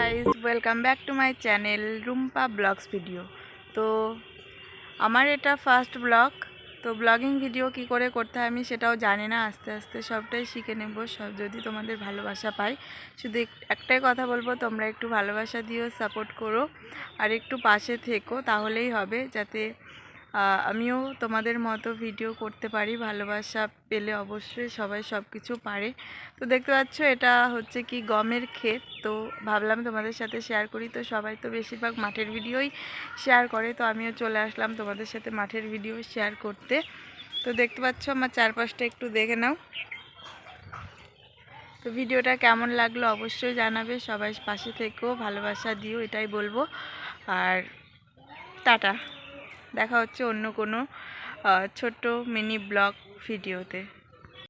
Guys, welcome back to my channel Rumpa vlogs video. তো আমার এটা ফার্স্ট ব্লগ। তো ব্লগিং ভিডিও কি করে করতে হয় আমি সেটাও জানি না, আস্তে আস্তে সবটাই শিখে নেব। সব যদি তোমাদের ভালোবাসা পাই, শুধু একটাই কথা বলবো, তোমরা একটু ভালোবাসা দিও, সাপোর্ট করো আর একটু পাশে থেকো, তাহলেই হবে যাতে আমিও তোমাদের মতো ভিডিও করতে পারি। ভালোবাসা পেলে অবশ্যই সবাই সব কিছু পারে। তো দেখতে পাচ্ছ এটা হচ্ছে কি গমের ক্ষেত, তো ভাবলাম তোমাদের সাথে শেয়ার করি। তো সবাই তো বেশিরভাগ মাঠের ভিডিওই শেয়ার করে, তো আমিও চলে আসলাম তোমাদের সাথে মাঠের ভিডিও শেয়ার করতে। তো দেখতে পাচ্ছ আমার চারপাশটা একটু দেখে নাও। তো ভিডিওটা কেমন লাগলো অবশ্যই জানাবে, সবাই পাশে থেকেও ভালোবাসা দিও, এটাই বলবো। আর টাটা, দেখা হচ্ছে অন্য কোনো ছোট্ট মিনি ব্লগ ভিডিওতে।